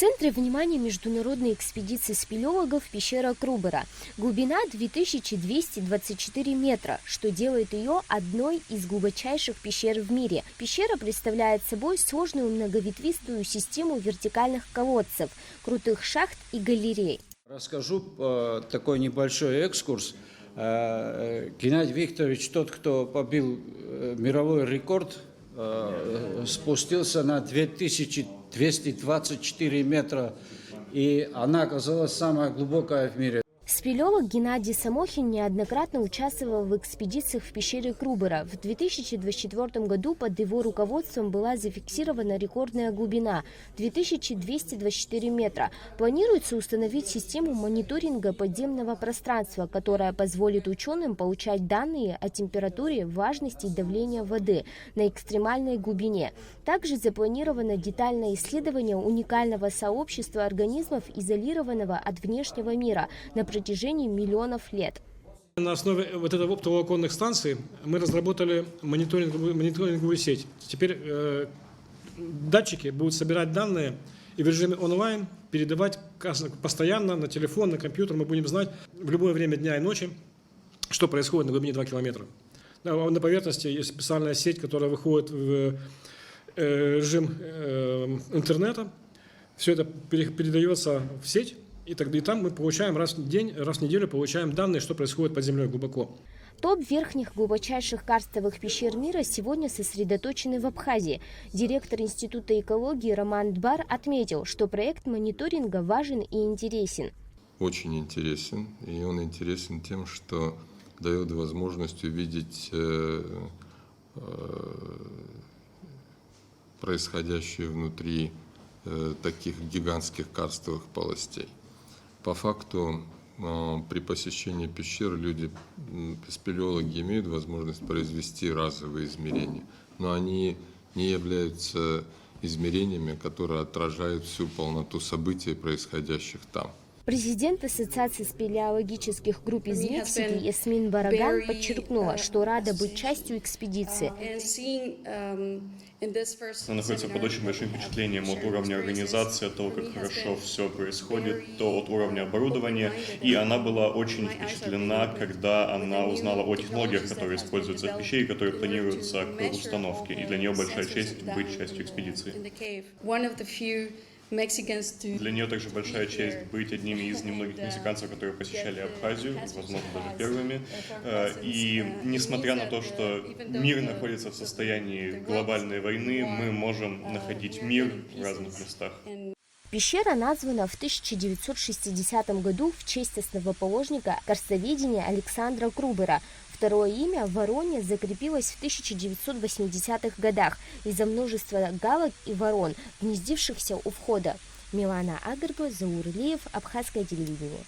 центре внимания международной экспедиции спелеологов пещера Крубера. Глубина 2224 метра, что делает ее одной из глубочайших пещер в мире. Пещера представляет собой сложную многоветвистую систему вертикальных колодцев, крутых шахт и галерей. Расскажу такой небольшой экскурс. Геннадий Викторович, тот, кто побил мировой рекорд, спустился на 2224 метра, и она оказалась самая глубокая в мире. Спелеолог Геннадий Самохин неоднократно участвовал в экспедициях в пещере Крубера. В 2024 году под его руководством была зафиксирована рекордная глубина – 2224 метра. Планируется установить систему мониторинга подземного пространства, которая позволит ученым получать данные о температуре, влажности и давлении воды на экстремальной глубине. Также запланировано детальное исследование уникального сообщества организмов, изолированного от внешнего мира на протяжении миллионов лет. На основе вот этой оптоволоконных станций мы разработали мониторинговую сеть. Теперь датчики будут собирать данные и в режиме онлайн передавать постоянно на телефон, на компьютер. Мы будем знать в любое время дня и ночи, что происходит на глубине 2 километра. На поверхности есть специальная сеть, которая выходит в режим интернета. Все это передается в сеть. И там мы получаем раз в день, раз в неделю получаем данные, что происходит под землей глубоко. Топ верхних глубочайших карстовых пещер мира сегодня сосредоточены в Абхазии. Директор Института экологии Роман Дбар отметил, что проект мониторинга важен и интересен. Очень интересен, и он интересен тем, что дает возможность увидеть происходящее внутри таких гигантских карстовых полостей. По факту, при посещении пещер спелеологи имеют возможность произвести разовые измерения, но они не являются измерениями, которые отражают всю полноту событий, происходящих там. Президент Ассоциации спелеологических групп из Мексики Ясмин Бараган подчеркнула, что рада быть частью экспедиции. Она находится под очень большим впечатлением от уровня организации, от того, как хорошо все происходит, то от уровня оборудования. И она была очень впечатлена, когда она узнала о технологиях, которые используются в пещере, которые планируются к установке. И для нее большая честь быть частью экспедиции. Для нее также большая честь быть одними из немногих мексиканцев, которые посещали Абхазию, возможно, даже первыми. И несмотря на то, что мир находится в состоянии глобальной войны, мы можем находить мир в разных местах. Пещера названа в 1960 году в честь основоположника карстоведения Александра Крубера. Второе имя в Вороне закрепилось в 1980-х годах из-за множества галок и ворон, гнездившихся у входа. Милана Агарба, Заур Илиев, Абхазское телевидение.